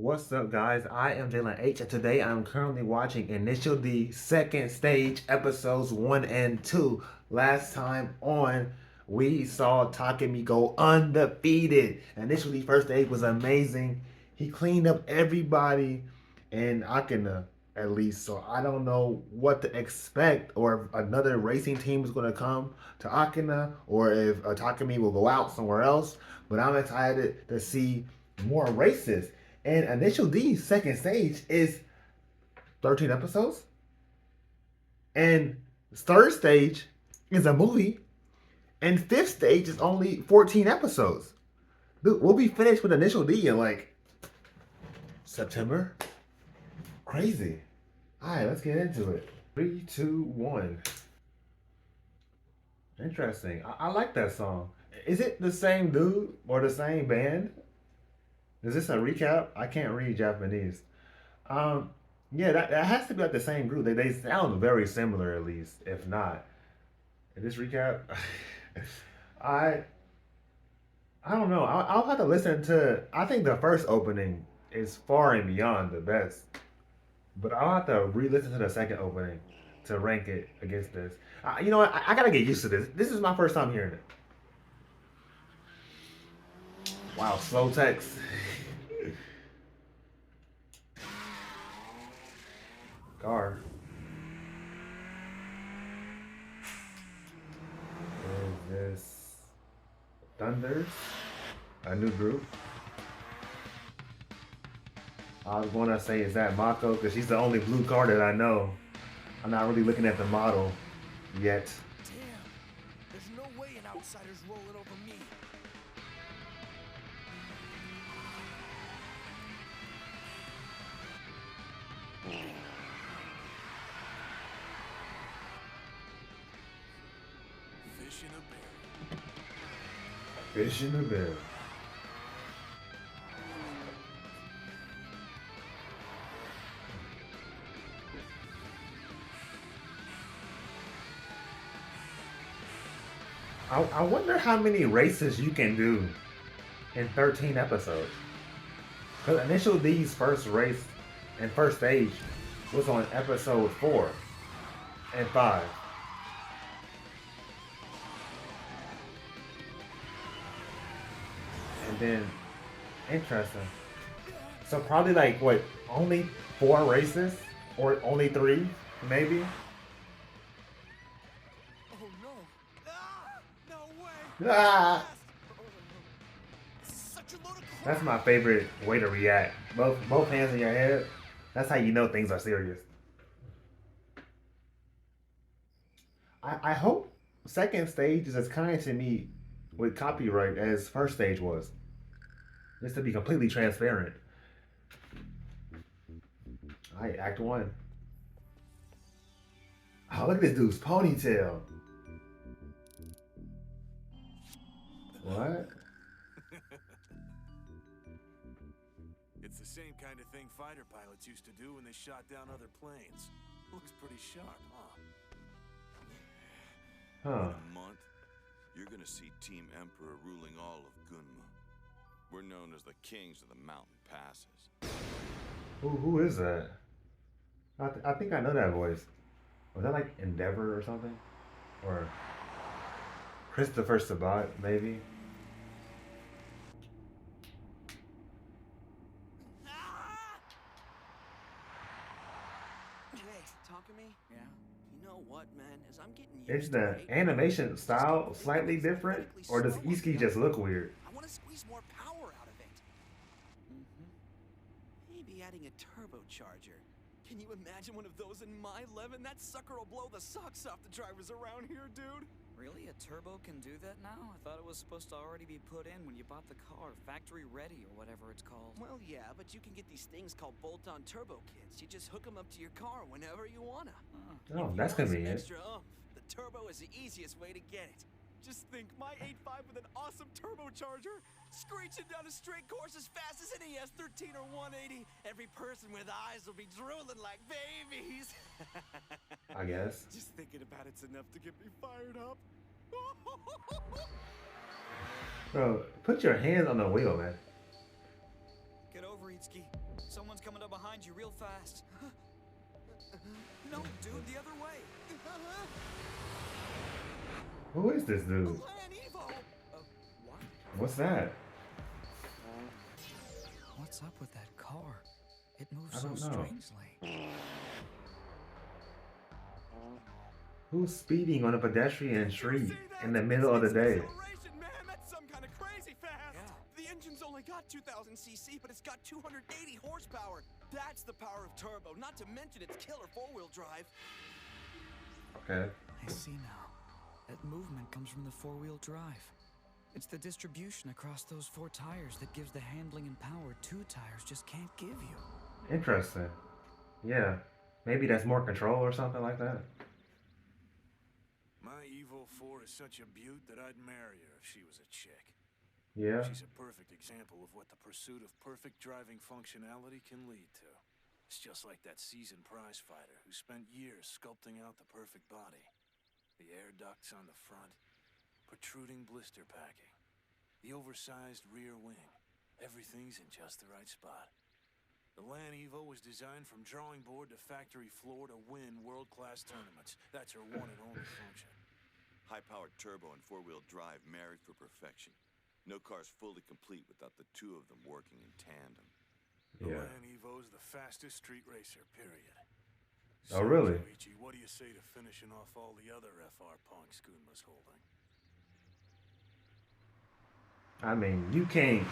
What's up, guys? I am Jalen H, and today I'm currently watching Initial D second stage episodes 1 and 2. Last time on, we saw Takemi go undefeated. Initial D first stage was amazing. He cleaned up everybody in Akina, at least. So I don't know what to expect, or if another racing team is going to come to Akina, or if Takemi will go out somewhere else. But I'm excited to see more races. And Initial D's second stage is 13 episodes. And third stage is a movie. And fifth stage is only 14 episodes. Dude, we'll be finished with Initial D in like September. Crazy. Alright, let's get into it. 3, 2, 1. Interesting. I like that song. Is it the same dude or the same band? Is this a recap? I can't read Japanese. Um, yeah, that has to be like the same group. They sound very similar, at least, if not. In this recap, I I don't know. I'll have to listen to. I think the first opening is far and beyond the best, but I'll have to re-listen to the second opening to rank it against this. You know what? I gotta get used to this. This is my first time hearing it. Wow, slow text. Car. Is this Thunders? A new group? I was gonna say, is that Mako? Because she's the only blue card that I know. I'm not really looking at the model yet. Damn, there's no way an outsider's rolling over me. Fish in a barrel. Fish in the barrel. I wonder how many races you can do in 13 episodes. Because Initial D's first race and first stage was on episode 4 and 5. And then, interesting. So probably like, what, only 4 races? Or only 3, maybe? Oh no! Ah, no way! Ah! Such a load of crap. That's my favorite way to react. Both hands in your head. That's how you know things are serious. I hope second stage is as kind to me with copyright as first stage was. Just to be completely transparent. Alright, act 1. Oh, look at this dude's ponytail. What? It's the same kind of thing fighter pilots used to do when they shot down other planes. Looks pretty sharp, huh? Huh. In a month, you're gonna see Team Emperor ruling all of Gunma. We're known as the kings of the mountain passes. Who is that? I think I know that voice. Was that like Endeavor or something? Or Christopher Sabat, maybe? Hey, talk to me? Yeah. You know what, man? As I'm getting Is used to the it, animation style slightly different? Or does Iski just look weird? I want to squeeze more power out of it. Maybe adding a turbocharger. Can you imagine one of those in my Levin? That sucker will blow the socks off the drivers around here, dude. Really? A turbo can do that now? I thought it was supposed to already be put in when you bought the car, factory ready or whatever it's called. Well, yeah, but you can get these things called bolt-on turbo kits. You just hook them up to your car whenever you wanna. Oh, If that's you want some convenient. extra oomph, the turbo is the easiest way to get it. Just think, my 8.5 with an awesome turbocharger, screeching down a straight course as fast as an ES13 or 180. Every person with eyes will be drooling like babies. I guess. Just thinking about it's enough to get me fired up. Bro, put your hands on the wheel, man. Get over, Itsuki. Someone's coming up behind you real fast. No, dude, the other way. Who is this dude? Land Evo! What? What's that? What's up with that car? It moves I so don't know. strangely. Who's speeding on a pedestrian street See that? in the middle of the It's day? acceleration, man. That's some kind of crazy fast. Yeah. The engine's only got 2,000 cc, but it's got 280 horsepower. That's the power of turbo, not to mention its killer four-wheel drive. Okay. I see now. That movement comes from the four-wheel drive. It's the distribution across those 4 tires that gives the handling and power 2 tires just can't give you. Interesting. Yeah. Maybe that's more control or something like that. My Evo 4 is such a beaut that I'd marry her if she was a chick. Yeah. She's a perfect example of what the pursuit of perfect driving functionality can lead to. It's just like that seasoned prize fighter who spent years sculpting out the perfect body. The air ducts on the front, protruding blister packing, the oversized rear wing. Everything's in just the right spot. The Lan Evo was designed from drawing board to factory floor to win world-class tournaments. That's her one and only function. High-powered turbo and four-wheel drive married for perfection. No car's fully complete without the two of them working in tandem. The Yeah. Lan Evo's the fastest street racer, period. Oh, really? Joichi, what do you say to finishing off all the other FR punks Gunma's holding? I mean, you can't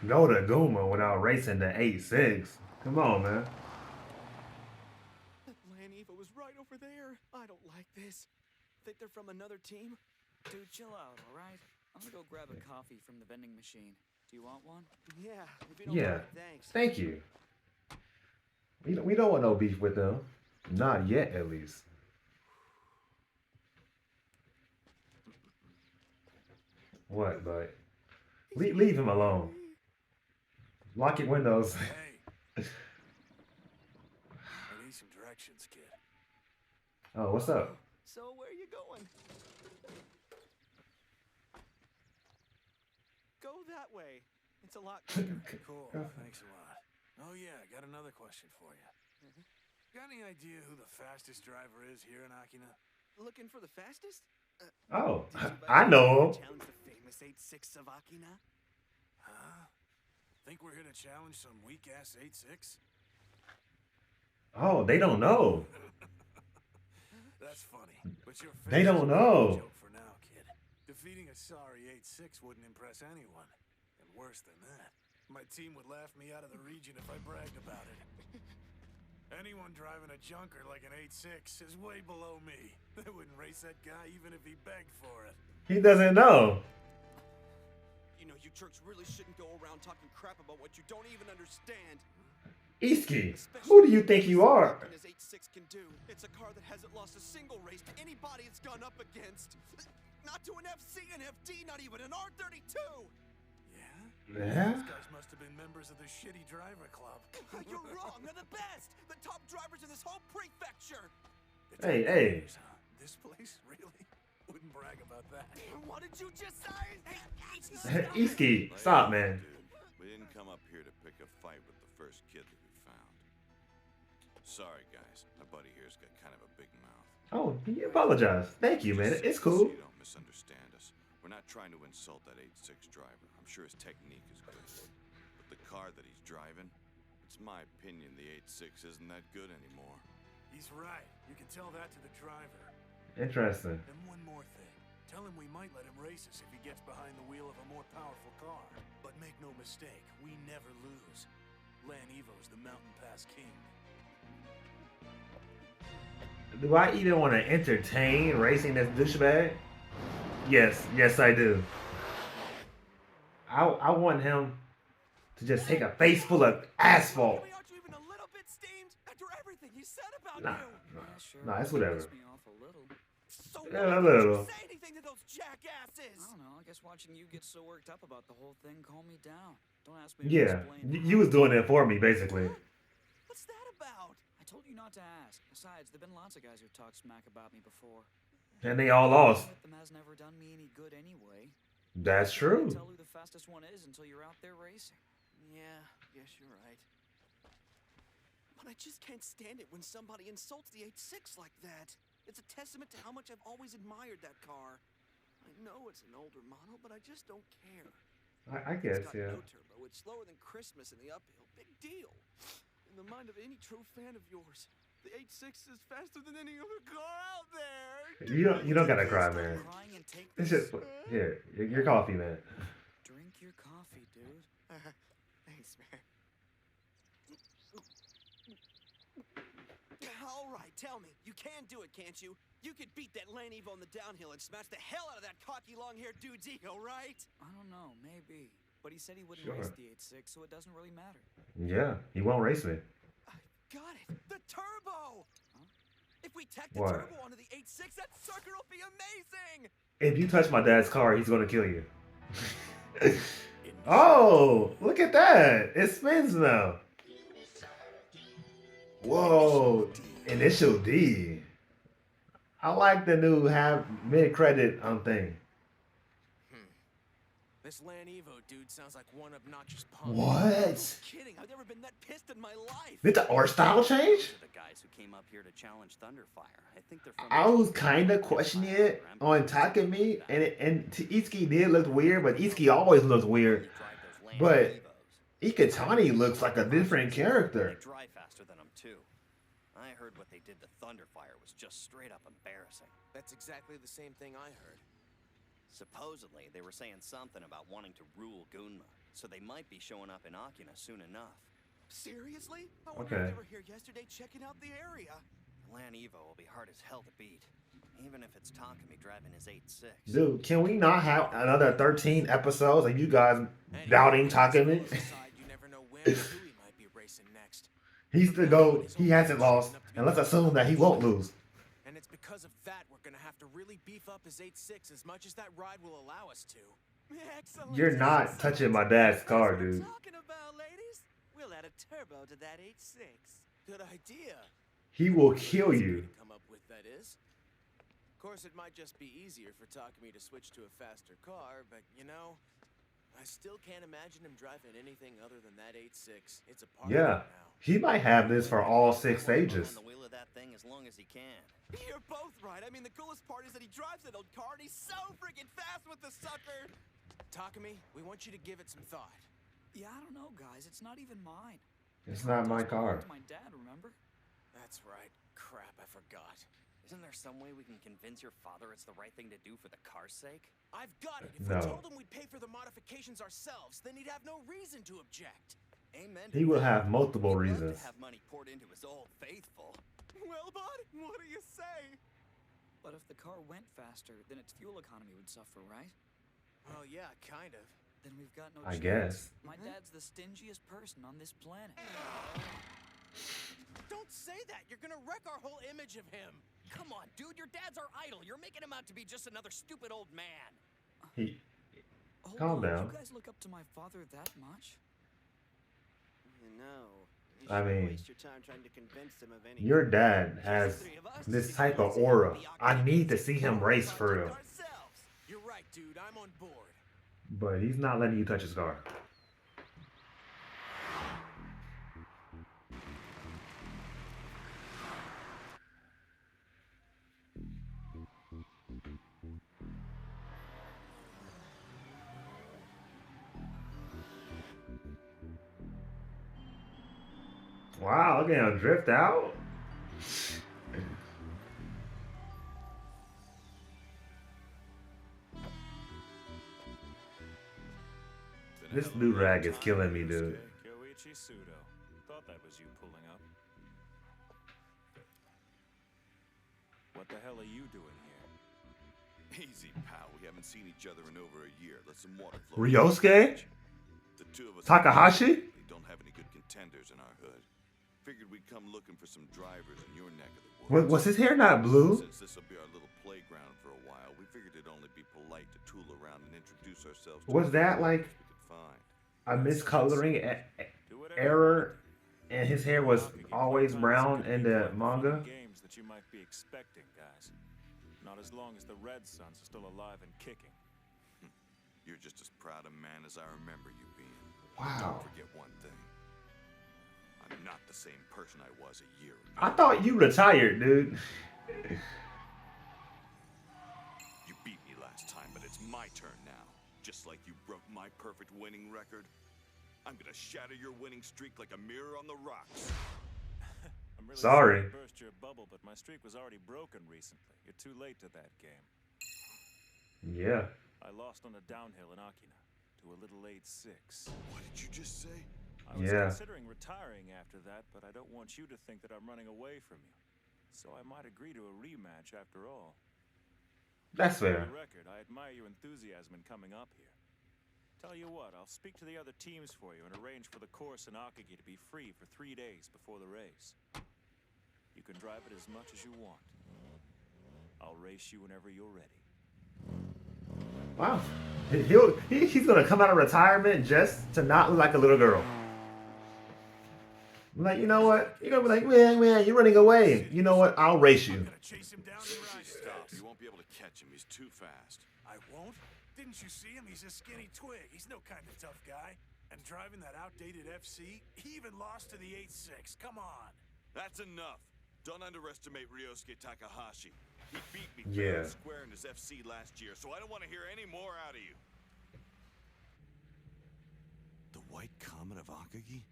go to Guma without racing the 8.6. Come on, man. That Lan Evo was right over there. I don't like this. Think they're from another team? Dude, chill out, alright? I'm gonna go grab a coffee from the vending machine. Do you want one? Yeah, if you don't Yeah. mind, thanks. Thank you. We don't want no beef with them. Not yet, at least. What, but leave him alone. Lock your windows. Hey! I need some directions, kid. Oh, what's up? So where are you going? Go that way. It's a lot quicker. Cool, thanks a lot. Oh yeah, I got another question for you. Got any idea who the fastest driver is here in Akina? Looking for the fastest? Oh, Did you I know him. challenge the famous 8.6 of Akina? Huh? Think we're here to challenge some weak-ass 8.6? Oh, they don't know. That's funny. But your They don't know. joke for now, kid. Defeating a sorry 8.6 wouldn't impress anyone. And worse than that, my team would laugh me out of the region if I bragged about it. Anyone driving a junker like an 8.6 is way below me. They wouldn't race that guy even if he begged for it. He doesn't know. You know, you jerks really shouldn't go around talking crap about what you don't even understand. Iski, who do you think you are? As 8.6 can do. It's a car that hasn't lost a single race to anybody it's gone up against. Not to an FC, an FD, not even an R32. Yeah? Yeah? Those guys must have been members of the shitty driver club. You're wrong. They're the best. The top drivers in this whole prefecture. The Hey, top hey. drivers, huh? This place? Really? Wouldn't brag about that. What did you just say? Iski, stop, man. Dude, we didn't come up here to pick a fight with the first kid that we found. Sorry, guys. My buddy here's got kind of a big mouth. Oh, he apologized. Thank you, man. It's cool. So you don't misunderstand us. We're not trying to insult that 8.6 driver. I'm sure his technique is good. But the car that he's driving, it's my opinion the 8.6 isn't that good anymore. He's right. You can tell that to the driver. Interesting. And one more thing. Tell him we might let him race us if he gets behind the wheel of a more powerful car. But make no mistake, we never lose. Lan Evo's the Mountain Pass King. Do I even want to entertain racing this douchebag? Yes, I do. I want him to just take a face full of asphalt. Aren't you even a little bit steamed after everything he said about Nah, you? nah, Yeah, sure. nah, it's whatever. Pissed me off a little. So Yeah, why a didn't little. you say anything to those jackasses? I don't know. I guess watching you get so worked up about the whole thing calmed me down. Don't ask me to Yeah, explain. you was doing it for me, basically. What's that about? I told you not to ask. Besides, there've been lots of guys who've talked smack about me before. And they all lost. Them has never done me any good anyway. That's You can't true. tell who the fastest one is until you're out there racing. Yeah, guess you're right. I just can't stand it when somebody insults the 8.6 like that. It's a testament to how much I've always admired that car. I know it's an older model, but I just don't care. I It's guess, got yeah. no turbo. It's slower than Christmas in the uphill. Big deal. In the mind of any true fan of yours, the 8.6 is faster than any other car out there. You don't gotta cry, man. Crying and take It's this. just here, your coffee, man. Drink your coffee, dude. Thanks, man. All right, tell me. You can do it, can't you? You could beat that Lane Evo on the downhill and smash the hell out of that cocky long-haired dude's ego, right? I don't know, maybe. But he said he wouldn't Sure. race the 8.6, so it doesn't really matter. Yeah, he won't race me. Got it. The turbo! Huh? If we tack the What? turbo onto the 8.6, that sucker will be amazing! If you touch my dad's car, he's gonna kill you. Oh, look at that! It spins now. Whoa, Initial D. I like the new mid-credit thing. This Lan Evo dude sounds like one obnoxious punk. What? No kidding, I've never been that pissed in my life. Did the art style change? The guys who came up here to challenge Thunderfire. I think they're from. I was kind of questioning it on Takemi, and Itsuki did look weird, but Itsuki always looks weird. But Ikitani looks like a different character. They drive faster than them too. I heard what they did to Thunderfire was just straight up embarrassing. That's exactly the same thing I heard. Supposedly, they were saying something about wanting to rule Gunma, so they might be showing up in Akina soon enough. Seriously? I wonder Okay. if they were here yesterday checking out the area. Lan Evo will be hard as hell to beat, even if it's Takemi driving his 8.6. Dude, can we not have another 13 episodes of you guys Anyway, doubting as well Takemi? as aside, you never know when or who he might be racing next. He's the GOAT. He hasn't lost. And let's assume that he won't lose. And it's because of that we're gonna have to really beef up his 8.6 as much as that ride will allow us to. Excellent. You're not touching my dad's car, That's what I'm dude. talking about, ladies. We'll add a turbo to that 8.6. Good idea. He will kill Easy way you. to come up with, that is. Of course, it might just be easier for Takemi to switch to a faster car, but you know, I still can't imagine him driving anything other than that 8.6. It's a part Yeah. of him now. He might have this for all 6 Behind stages. the wheel of that thing as long as he can. You're both right. I mean, the coolest part is that he drives that old car and he's so freaking fast with the sucker. Takemi, we want you to give it some thought. Yeah, I don't know, guys. It's not even mine. It's not my car. It's my dad, remember? That's right. Crap, I forgot. Isn't there some way we can convince your father it's the right thing to do for the car's sake? I've got it. If No. we told him we'd pay for the modifications ourselves, then he'd have no reason to object. Amen. He will have multiple He'd love reasons. to have money poured into his old faithful. Well, bud, what do you say? But if the car went faster, then its fuel economy would suffer, right? Well, yeah, kind of. Then we've got no I chance. guess. My dad's the stingiest person on this planet. Don't say that. You're gonna wreck our whole image of him. Come on, dude, your dad's our idol. You're making him out to be just another stupid old man. He Hold Calm on, down. You guys look up to my father that much? No. You I shouldn't mean, waste your time trying to convince him of anything. your dad has this type of aura. I need to see him race for real. Ourselves. You're right, dude. I'm on board. But he's not letting you touch his car. Wow, look at him drift out. This new rag is killing me, dude. Koichi Sudo. Thought that was you pulling up. What the hell are you doing here? Easy, pal. We haven't seen each other in over a year. Let some water flow. Ryosuke? The two of us Takahashi? We don't have any good contenders in our hood. Figured we'd come looking for some drivers in your neck of the woods. Was his hair not blue? Since this will be our little playground for a while, we figured it'd only be polite to tool around and introduce ourselves to Was the that drivers like we could find. a miscoloring Do whatever error? And his hair was I'll give you always fun brown times in to the keep on manga? Games that you might be expecting, guys. Not as long as the Red Suns are still alive and kicking. You're just as proud a man as I remember you being. Wow. Don't forget one thing. I'm not the same person I was a year ago. I thought you retired, dude. You beat me last time, but it's my turn now. Just like you broke my perfect winning record. I'm gonna shatter your winning streak like a mirror on the rocks. I'm really Sorry. to burst your bubble, but my streak was already broken recently. You're too late to that game. Yeah. I lost on a downhill in Akina to a little 8-6. What did you just say? I was Yeah. considering retiring after that, but I don't want you to think that I'm running away from you. So I might agree to a rematch after all. That's For fair. the record, I admire your enthusiasm in coming up here. Tell you what, I'll speak to the other teams for you and arrange for the course in Akagi to be free for 3 days before the race. You can drive it as much as you want. I'll race you whenever you're ready. Wow. He's gonna come out of retirement just to not look like a little girl. Like, you know what? You're gonna be like, man, you're running away. You know what? I'll race you. I'm gonna chase him down and ride his Stop. ass. You won't be able to catch him. He's too fast. I won't? Didn't you see him? He's a skinny twig. He's no kind of tough guy. And driving that outdated FC, he even lost to the 8-6. Come on. That's enough. Don't underestimate Ryosuke Takahashi. He beat me Yeah. fair and square in his FC last year, so I don't want to hear any more out of you. The White Comet of Akagi?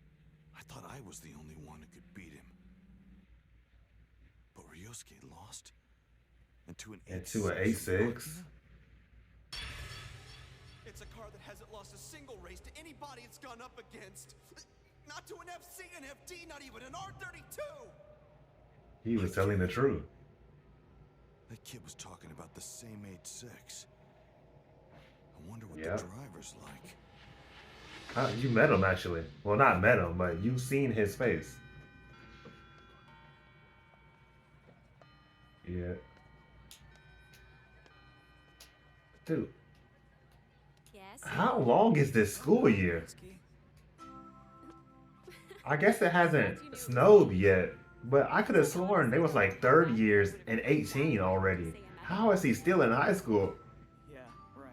I thought I was the only one who could beat him. But Ryosuke lost? And to an And to an 8-6. It's a car that hasn't lost a single race to anybody it's gone up against. Not to an FC, an FD, not even an R32. He was telling the truth. That kid was talking about the same 8-6. I wonder what Yeah. the driver's like. You met him, actually. Well, not met him, but you've seen his face. Yeah. Dude, Yes. how long is this school year? I guess it hasn't snowed yet, but I could have sworn they was like third years and 18 already. How is he still in high school? Yeah, right.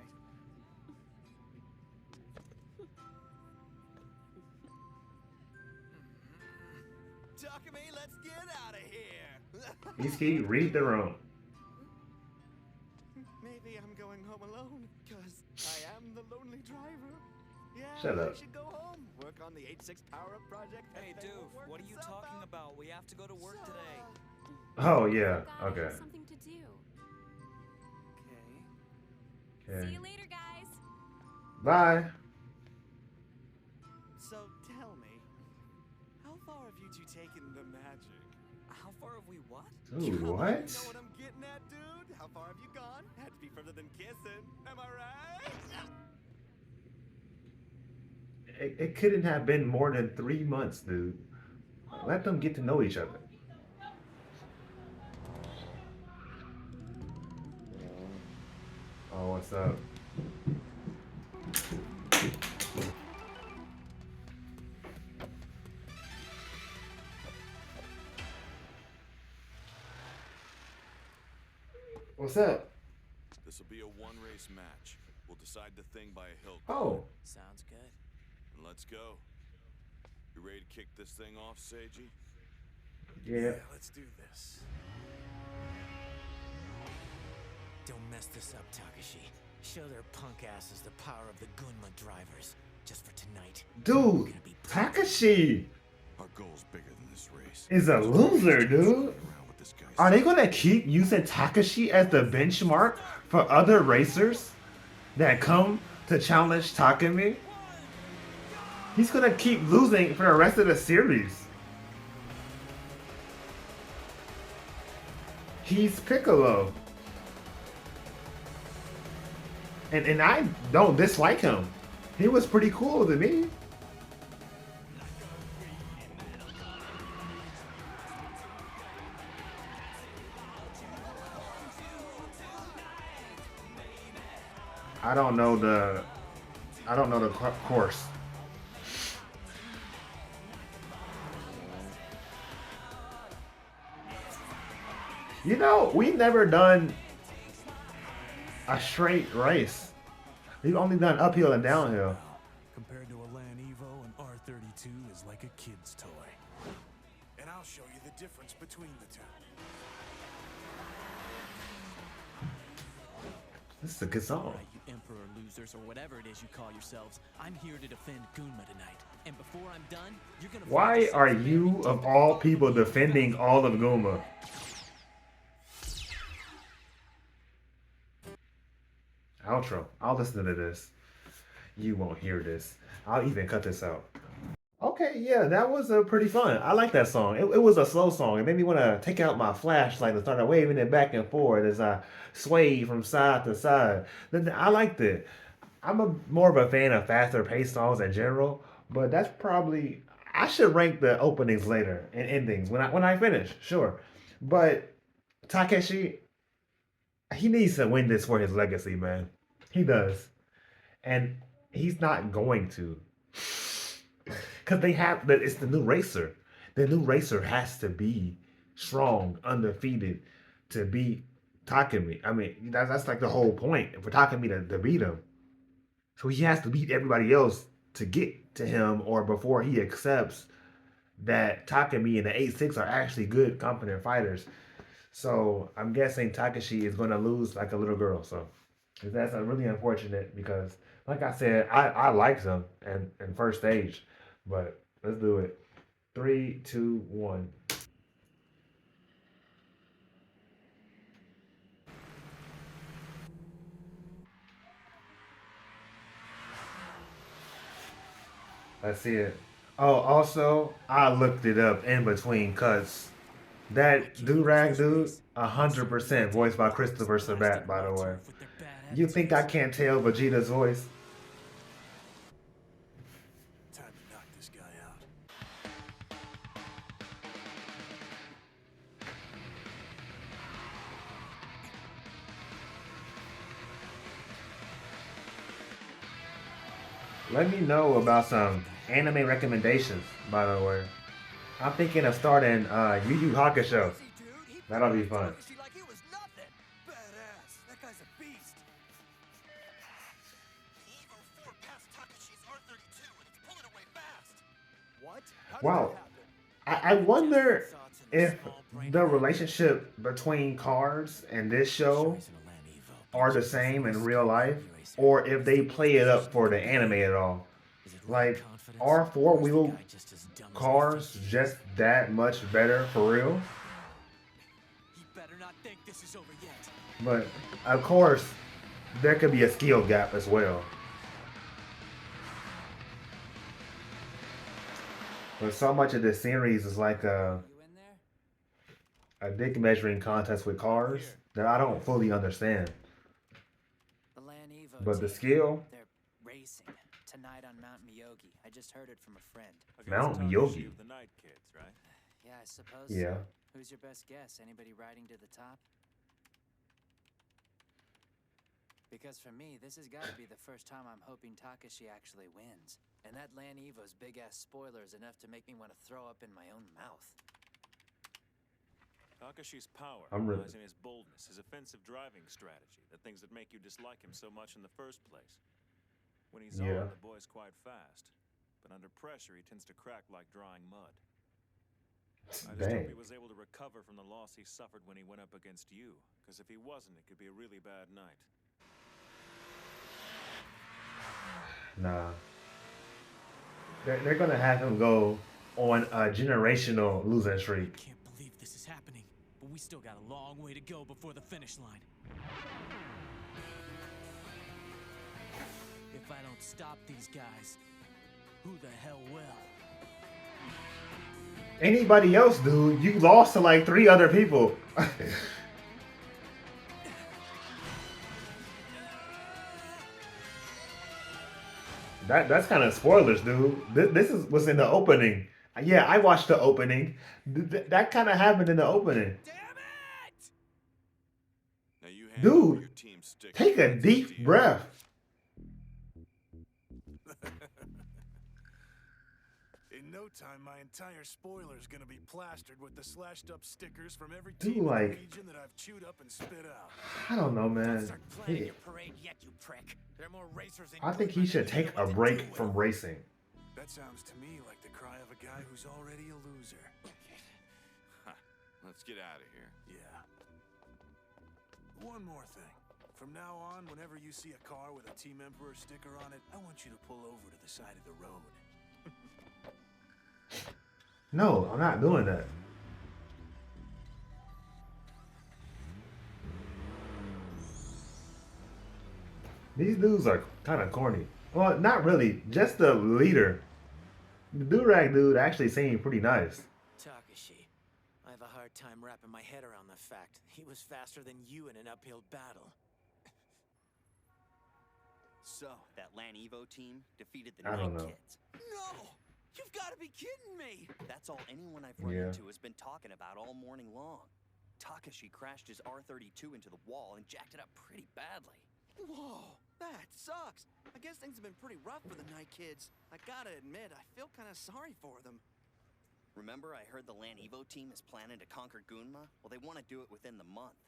Takumi, let's get out of here. Iski, read the room. Maybe I'm going home alone, because I am the lonely driver. Yeah, Shut up. I should go home, work on the 8-6 power-up project. Hey, and then dude, we'll work what are you itself talking out. about? We have to go to work So, today. Oh, yeah. God, I Okay. have something to do. Okay. See Okay. you later, guys. Bye. So tell me, how far have you two taken the magic? How far have we what? Dude, Come on, what? You know what I'm getting at, dude? How far have you gone? Had to be further than kissing. Am I right? It couldn't have been more than 3 months, dude. Let them get to know each other. Oh, what's up? What's up? This will be a one-race match. We'll decide the thing by a hill. Oh, Sounds good. And let's go. You ready to kick this thing off, Seiji? yeah. Let's do this. Don't mess this up, Takashi. Show their punk asses the power of the Gunma drivers. Just for tonight. Dude, Takashi Our goal's bigger than this race. is a loser, dude. Around with this guy. Are they gonna keep using Takashi as the benchmark for other racers that come to challenge Takumi? He's gonna keep losing for the rest of the series. He's Piccolo. And I don't dislike him. He was pretty cool to me. I don't know the course. You know, we've never done a straight race. We've only done uphill and downhill. Compared to a Land Evo, an R32 is like a kid's toy. show you the difference between the two. This is a good song. Alright, you emperor losers, or whatever it is you call yourselves. I'm here to defend Gunma tonight. And before I'm done, you're gonna Why are you, of all people, defending all of Guma? Outro. I'll listen to this. You won't hear this. I'll even cut this out. Okay, yeah, that was pretty fun. I like that song. It was a slow song. It made me want to take out my flashlight and start waving it back and forth as I swayed from side to side. I liked it. I'm more of a fan of faster paced songs in general, but that's probably I should rank the openings later and endings when I finish, sure. But Takeshi, he needs to win this for his legacy, man. He does, and he's not going to. Because they have that it's the new racer. The new racer has to be strong, undefeated to beat Takumi. I mean, that's like the whole point for Takumi to beat him. So he has to beat everybody else to get to him or before he accepts that Takumi and the 8-6 are actually good, competent fighters. So I'm guessing Takashi is going to lose like a little girl. So that's really unfortunate because, like I said, I liked him in first stage. But let's do it. 3, 2, 1. Let's see it. Oh, also, I looked it up in between cuts. That do-rag dude, 100% voiced by Christopher Sabat, by the way. You think I can't tell Vegeta's voice? Time to knock this guy out. Let me know about some anime recommendations, by the way. I'm thinking of starting Yu Yu Hakusho. That'll be fun. Like it was nothing. Badass. That guy's a beast. Evo 4 passed Takashi's R32 and it's pulling away fast. What? How did Wow. that happen? I wonder if the relationship between cars and this show are the same in real life, or if they play it up for the anime at all. Like, are four-wheel cars just that much better for real? You better not think this is over yet. But of course, there could be a skill gap as well. But so much of this series is like a dick measuring contest with cars that I don't fully understand. The Lan Evo But the team, skill, they're racing tonight on Mount Miyogi. I just heard it from a friend. Mount Miyogi. The Night Kids, right? Yeah, I suppose. Yeah. So. Who's your best guess? Anybody riding to the top? Because for me, this has got to be the first time I'm hoping Takashi actually wins. And that Lan Evo's big-ass spoiler is enough to make me want to throw up in my own mouth. Takashi's power I'm really- lies in his boldness, his offensive driving strategy, the things that make you dislike him so much in the first place. When he's Yeah. on, the boy's quite fast, but under pressure, he tends to crack like drying mud. I just hope Dang. he was able to recover from the loss he suffered when he went up against you, because if he wasn't, it could be a really bad night. Nah. They're gonna have him go on a generational losing streak. Can't believe this is happening, but we still got a long way to go before the finish line. If I don't stop these guys, who the hell will? Anybody else, dude? You lost to like 3 other people. That's kind of spoilers, dude. This is what's in the opening. Yeah, I watched the opening. That kind of happened in the opening. Damn it! Now you hand over Dude, your team stick take a deep breath. In no time, my entire spoiler's gonna be plastered with the slashed up stickers from every Dude, team in like- the region that I've chewed up and spit out. I don't know, Don't man. start planning He- your parade yet, you prick. There are more racers in I think he Gunma should than you take know a what to break do from with. racing. That sounds to me like the cry of a guy who's already a loser. get out of here. Yeah. One more thing. From now on, whenever you see a car with a Team Emperor sticker on it, I want you to pull over to the side of the road. No, I'm not doing that. These dudes are kind of corny. Well, not really. Just the leader. The Durag dude actually seemed pretty nice. Takashi, I have a hard time wrapping my head around the fact he was faster than you in an uphill battle. So, that Lan Evo team defeated the I don't Night know. Kids. No! You've got to be kidding me! That's all anyone I've run Yeah. into has been talking about all morning long. Takashi crashed his R32 into the wall and jacked it up pretty badly. Whoa, that sucks. I guess things have been pretty rough for the Night Kids. I gotta admit, I feel kind of sorry for them. Remember I heard the Lan Evo team is planning to conquer Gunma? Well, they want to do it within the month.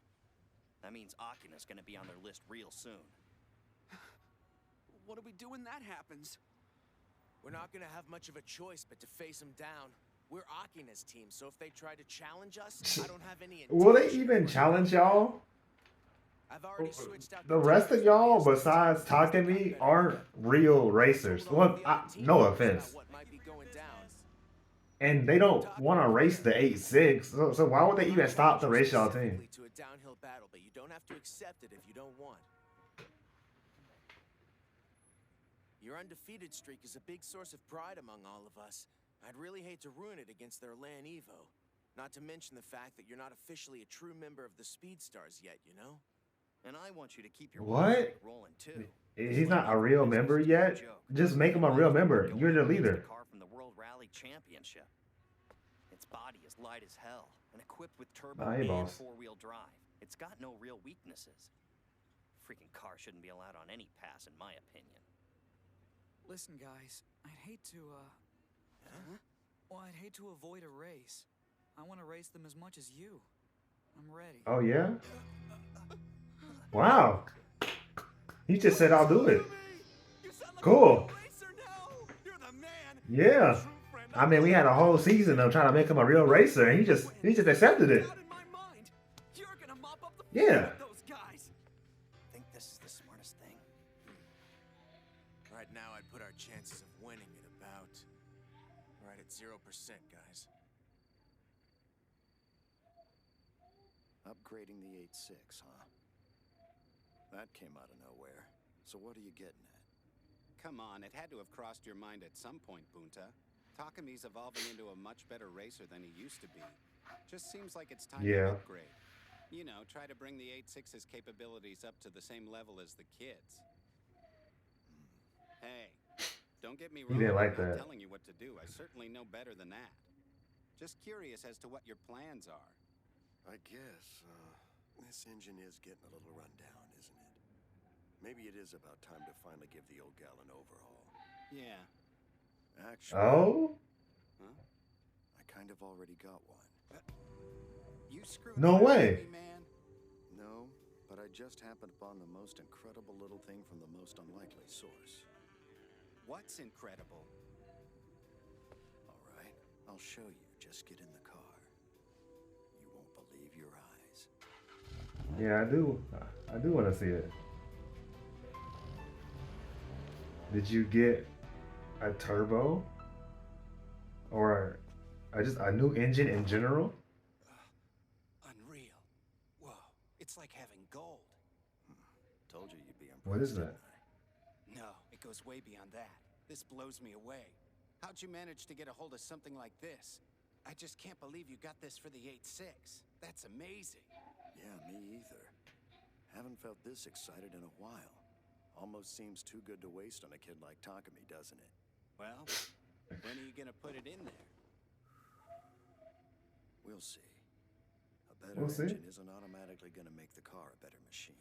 That means Akina's gonna be on their list real soon. What do we do when that happens? We're not gonna have much of a choice but to face him down. We're Akina's team, so if they try to challenge us, I don't have any Will they intention even of- challenge y'all? I've already switched out The rest of tires y'all, for besides things Takemi, got better. aren't real racers. Told all Well, the other team no members offense. about what might be going down. And they don't want to race the 8-6. So why would they even stop the race y'all team? Specifically to a downhill battle, but you don't have to accept it if you don't want. Your undefeated streak is a big source of pride among all of us. I'd really hate to ruin it against their Lan Evo. Not to mention the fact that you're not officially a true member of the Speed Stars yet, you know? And I want you to keep your What? streak rolling too. He's not a real member yet. Just make him a real member. You're the leader. Car from the World Rally Championship. Its body is light as hell and equipped with turbo Hey, and boss. four-wheel drive. It's got no real weaknesses. Freaking car shouldn't be allowed on any pass, in my opinion. Listen, guys, I'd hate to, well, I'd hate to avoid a race. I want to race them as much as you. I'm ready. Oh, yeah? Wow. He just said, I'll do it. You sound like Cool. a real racer now. You're the man. Yeah. True friend I mean, we had a whole season of trying to make him a real racer, and he just accepted it. Out in my mind. You're gonna mop up the Yeah. floor with those guys. Think this is the smartest thing? Right now, I'd put our chances of winning at about right at 0%, guys. Upgrading the 8.6, huh? That came out of nowhere. So what are you getting at? Come on, it had to have crossed your mind at some point, Bunta. Takami's evolving into a much better racer than he used to be. Just seems like it's time Yeah. to upgrade. You know, try to bring the 8.6's capabilities up to the same level as the kids. Hey, don't get me wrong. didn't like I'm not that. telling you what to do. I certainly know better than that. Just curious as to what your plans are. I guess, this engine is getting a little run down, isn't it? Maybe it is about time to finally give the old gal an overhaul. Yeah. Actually, Oh? I kind of already got one. You screwed No around with way. me, man. No, but I just happened upon the most incredible little thing from the most unlikely source. What's incredible? All right, I'll show you. Just get in the car. You won't believe your eyes. Yeah, I do. I do want to see it. Did you get a turbo? Or just a new engine in general? Unreal. Whoa, it's like having gold. Told you you'd be impressed. What is that? didn't I? No, it goes way beyond that. This blows me away. How'd you manage to get a hold of something like this? I just can't believe you got this for the 8.6. That's amazing. Yeah, me either. Haven't felt this excited in a while. Almost seems too good to waste on a kid like Takami, doesn't it? Well, when are you gonna put it in there? We'll see. A better We'll see. engine isn't automatically going to make the car a better machine.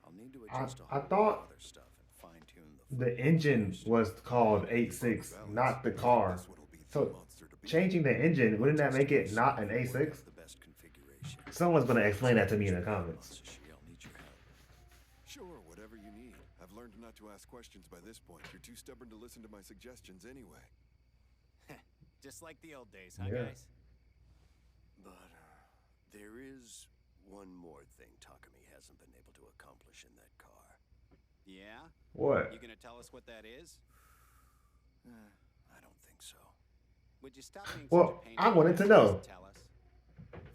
I'll need to adjust a I whole thought lot of other stuff and fine-tune the the engine was called 8.6, not the car. So changing the engine, wouldn't that make it not an A6? the best configuration. Someone's going to explain that to me in the comments. I'll need your help. Sure, whatever you need. I've learned not to ask questions by this point. You're too stubborn to listen to my suggestions anyway. Just like the old days, huh, Yeah. guys? But there is one more thing Takumi hasn't been able to accomplish in that car. Yeah? What? You gonna tell us what that is? I don't think so. Would you stop being such a Well, pain I in the wanted ass to and know. just tell us?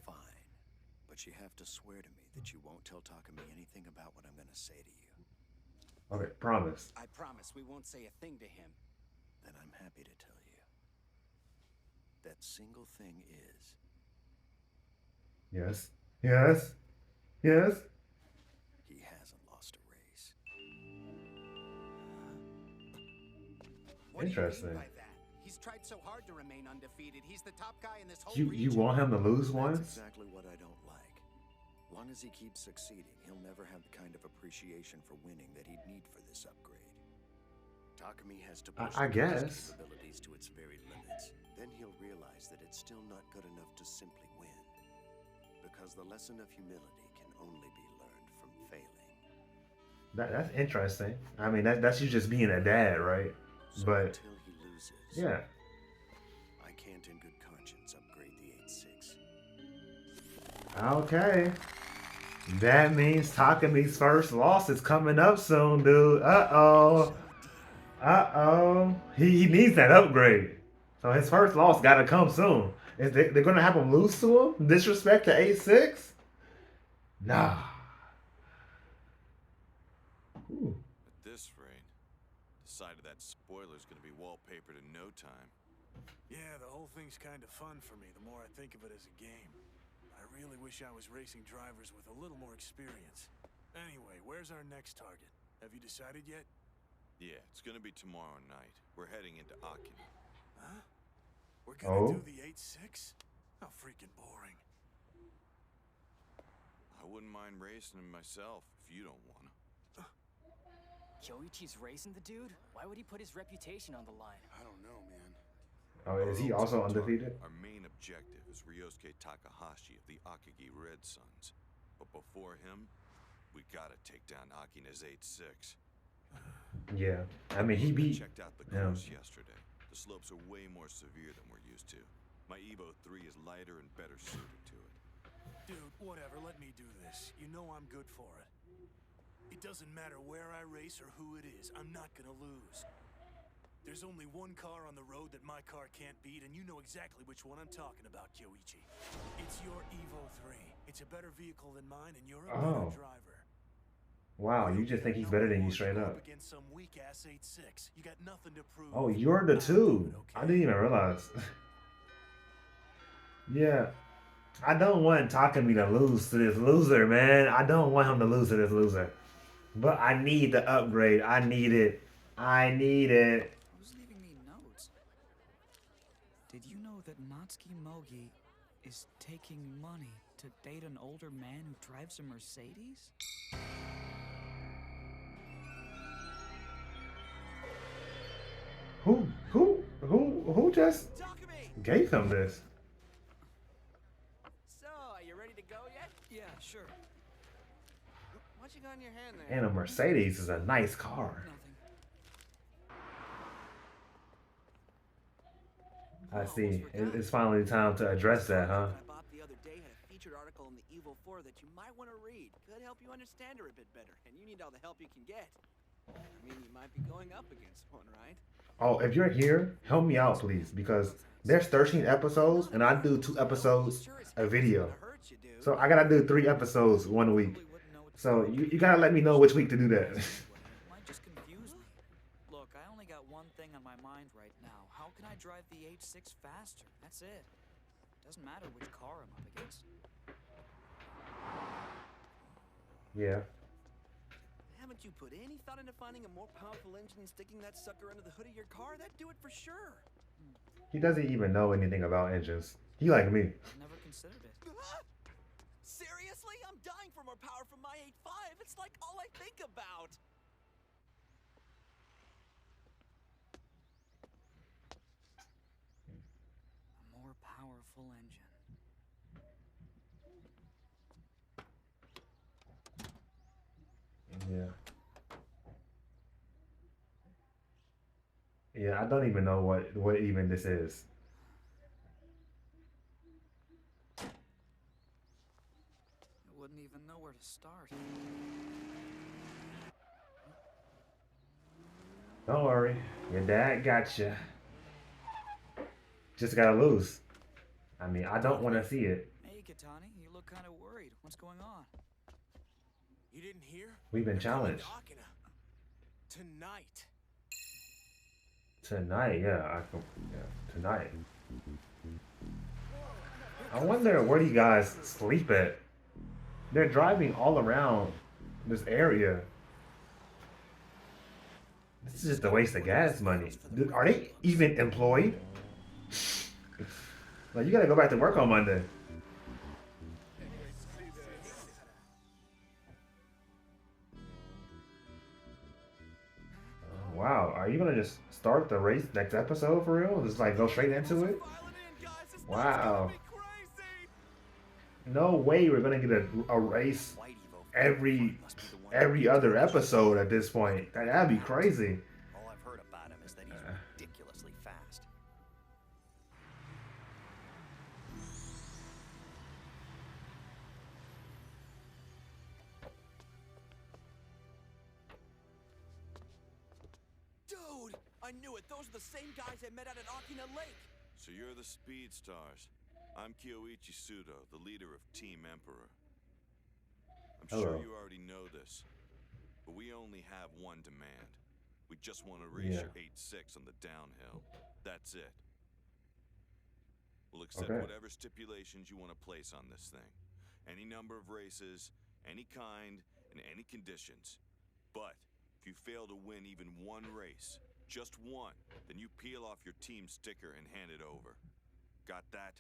Fine. But you have to swear to me that you won't tell Takumi anything about what I'm gonna say to you. Okay, promise. I promise we won't say a thing to him. Then I'm happy to tell you. That single thing is, Yes. Yes. Yes. he hasn't lost a race. What do you Interesting. mean by that? He's tried so hard to remain undefeated. He's the top guy in this whole You region. want him to lose That's once? exactly what I don't like. Long as he keeps succeeding, he'll never have the kind of appreciation for winning that he'd need for this upgrade. Takumi has to push I the car's guess. capabilities to its very limits. Then he'll realize that it's still not good enough to simply win. Because the lesson of humility can only be learned from failing. That's interesting. I mean, that's you just being a dad, right? So But until he loses, yeah. I can't in good conscience upgrade the 8.6. Okay. That means Takami's first loss is coming up soon, dude. Uh-oh. Uh-oh. He needs that upgrade. So his first loss gotta come soon. They're gonna have him lose to him? Disrespect to 8-6? Nah. Ooh. At this rate, the side of that spoiler's gonna be wallpapered in no time. Yeah, the whole thing's kind of fun for me the more I think of it as a game. I really wish I was racing drivers with a little more experience. Anyway, where's our next target? Have you decided yet? Yeah, it's gonna be tomorrow night. We're heading into Akina. Huh? We're gonna Oh? do the 8.6? How freaking boring. I wouldn't mind racing him myself if you don't wanna. Kyoichi's racing the dude? Why would he put his reputation on the line? I don't know, man. Oh, is he Our also ultimate undefeated? target, our main objective is Ryosuke Takahashi of the Akagi Red Suns. But before him, we gotta take down Akina's 8.6. Yeah. I mean, he I beat checked out the him. course yesterday. The slopes are way more severe than we're used to. My Evo 3 is lighter and better suited to it. Dude, whatever, let me do this. You know I'm good for it. It doesn't matter where I race or who it is, I'm not gonna lose. There's only one car on the road that my car can't beat, and you know exactly which one I'm talking about, Kyoichi. It's your Evo 3. It's a better vehicle than mine, and you're a better driver. Wow, you just think he's better than you straight up. Against some weak ass 8.6. You got nothing to prove. Oh, you're the two. I didn't even realize. Yeah. I don't want Takumi to lose to this loser, man. I don't want him to lose to this loser. But I need the upgrade. I need it. I need it. Who's leaving me notes? Did you know that Natsuki Mogi is taking money to date an older man who drives a Mercedes? Who just Takumi! gave him this? So, are you ready to go yet? Yeah, sure. What you got in your hand there? And a Mercedes is a nice car. Nothing. I see. It's finally time to address that, huh? I bought the other day had a featured article in the Evo 4 that you might want to read. Could help you understand her a bit better, and you need all the help you can get. I mean, you might be going up against one, right? Oh, if you're here, help me out, please, because there's 13 episodes, and I do 2 episodes a video. So I gotta do 3 episodes 1 week. So you gotta let me know which week to do that. Might just confuse me. Look, I only got one thing on my mind right now. How can I drive the 8.6 faster? That's it. Doesn't matter which car I'm up against. Yeah. Haven't you put any thought into finding a more powerful engine and sticking that sucker under the hood of your car? That'd do it for sure. He doesn't even know anything about engines. He like me. Never considered it. Seriously? I'm dying for more power from my 8.5. It's like all I think about. A more powerful engine. Yeah. Yeah, I don't even know what even this is. wouldn't even know where to start. Don't worry, your dad got you. Just gotta lose. I mean, I don't want to see it. Hey, Katani, you look kind of worried. What's going on? You didn't hear? We've been They're coming to challenged Akina. Tonight. tonight. Yeah, I can. Yeah, tonight. I wonder where you guys sleep at. They're driving all around this area. This is just a waste of gas money. Are they even employed? Like, you gotta go back to work on Monday. Wow, are you gonna just start the race next episode for real? Just like go straight into it? Wow. No way we're gonna get a race every other episode at this point. That'd be crazy. All I've heard about him is that he's ridiculously fast. Dude, I knew it. Those are the same guys I met out at Akina Lake. So you're the Speed Stars. I'm Kyoichi Sudo, the leader of Team Emperor. I'm sure Hello. you already know this, but we only have one demand. We just want to race your 8-6 on the downhill. That's it. We'll accept whatever stipulations you want to place on this thing. Any number of races, any kind, and any conditions. But if you fail to win even one race, just one, then you peel off your team sticker and hand it over. Got that?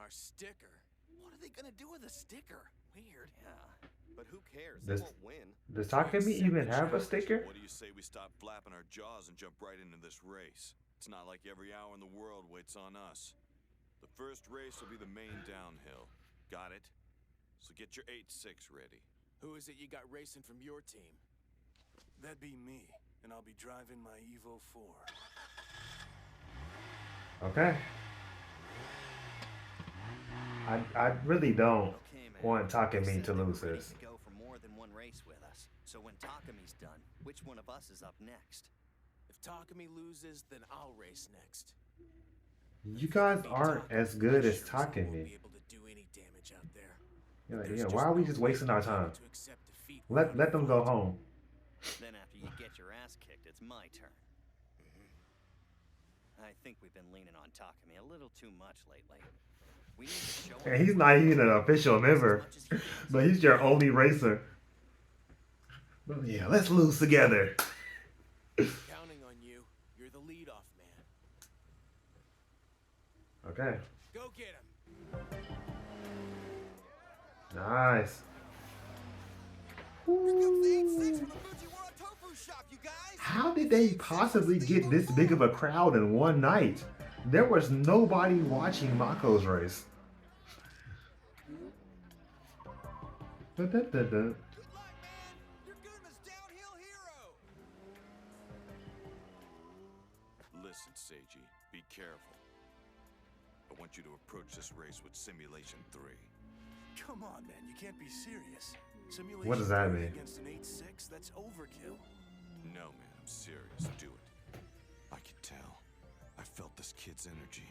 Our sticker? What are they gonna do with a sticker? Weird. Yeah, but who cares? Does- They won't win. Does Takemi even have a sticker? What do you say we stop flapping our jaws and jump right into this race? It's not like every hour in the world waits on us. The first race will be the main downhill. Got it? So get your 8-6 ready. Who is it you got racing from your team? That'd be me, and I'll be driving my Evo 4. Okay. I really don't Okay, man. want They Takemi said to they were lose ready this. to go for more than one race with us. So when Takami's done, which one of us is up next? If Takami loses, then I'll race next. You guys aren't as good as Sure won't Takemi. be able to do any damage out there. You're like, There's yeah, just why are we no just way wasting our he'll be able time? to accept defeat Let without a them go fight. home. Then after you get your ass kicked, it's my turn. I think we've been leaning on Takami a little too much lately. We need to show And him he's not even an official member, but he's your only racer. But yeah, let's lose together. Counting on you. You're the leadoff man. Okay, Go get him. nice. How did they possibly get this big of a crowd in one night? There was nobody watching Mako's race. Da-da-da-da. Listen, Seiji, be careful. I want you to approach this race with Simulation 3. Come on, man, you can't be serious. Simulation What does that 3 mean? Against an 8-6, that's overkill. No, man, I'm serious. Do it. I can tell. I felt this kid's energy.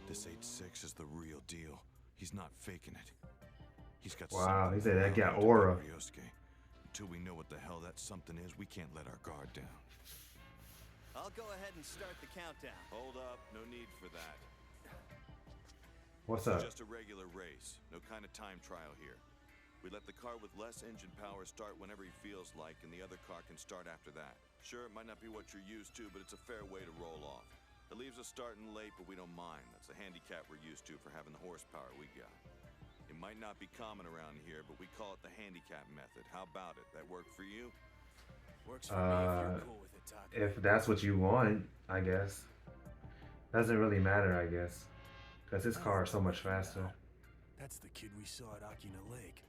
This 8-6 is the real deal. He's not faking it. He's got Wow, he something said that got around to aura. beat Ryosuke. Until we know what the hell that something is, we can't let our guard down. I'll go ahead and start the countdown. Hold up, no need for that. What's It's up? just a regular race. No kind of time trial here. We let the car with less engine power start whenever he feels like, and the other car can start after that. Sure, it might not be what you're used to, but it's a fair way to roll off. It leaves us starting late, but we don't mind. That's the handicap we're used to for having the horsepower we got. It might not be common around here, but we call it the handicap method. How about it? That work for you? Works for me if you're cool with it, Takami. If that's what you want, I guess. Doesn't really matter, I guess. Because his car is so much faster. That's the kid we saw at Akina Lake.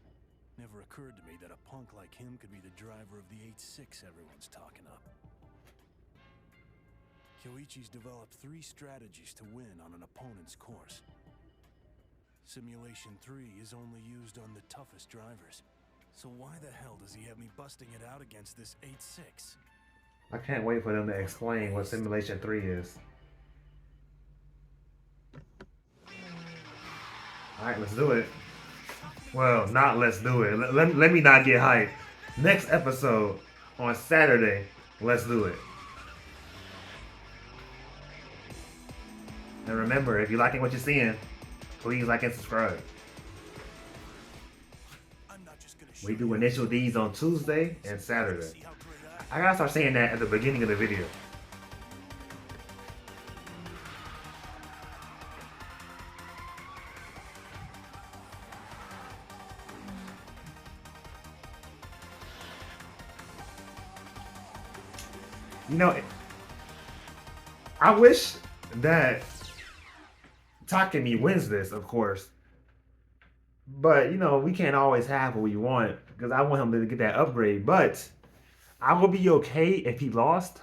Never occurred to me that a punk like him could be the driver of the 8-6 everyone's talking up. Kyoichi's developed 3 strategies to win on an opponent's course. Simulation 3 is only used on the toughest drivers. So why the hell does he have me busting it out against this 8-6? I can't wait for them to explain what Simulation 3 is. Alright, let's do it. Well, not let's do it. Let me not get hyped. Next episode on Saturday, let's do it. And remember, if you're liking what you're seeing, please like and subscribe. We do initial D's on Tuesday and Saturday. I gotta start saying that at the beginning of the video. You know, I wish that Takemi wins this, of course. But, you know, we can't always have what we want because I want him to get that upgrade. But I will be okay if he lost,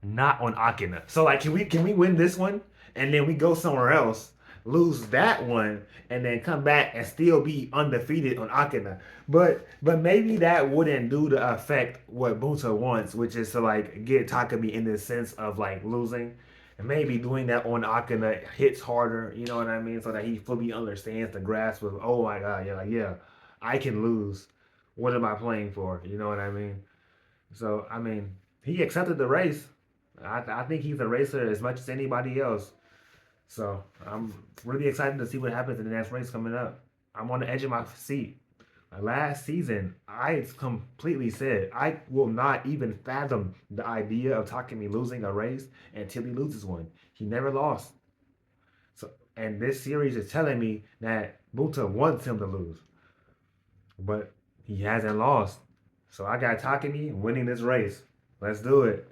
not on Akina. So, like, can we win this one and then we go somewhere else, lose that one, and then come back and still be undefeated on Akina? But maybe that wouldn't do to affect what Bunta wants, which is to like get Takami in the sense of like losing. And maybe doing that on Akina hits harder, you know what I mean? So that he fully understands the grasp of, oh my god, yeah, like, yeah, I can lose. What am I playing for? You know what I mean? So, I mean, he accepted the race. I think he's a racer as much as anybody else. So, I'm really excited to see what happens in the next race coming up. I'm on the edge of my seat. Last season, I completely said I will not even fathom the idea of Takemi losing a race until he loses one. He never lost. So, and this series is telling me that Buta wants him to lose, but he hasn't lost. So I got Takemi winning this race. Let's do it.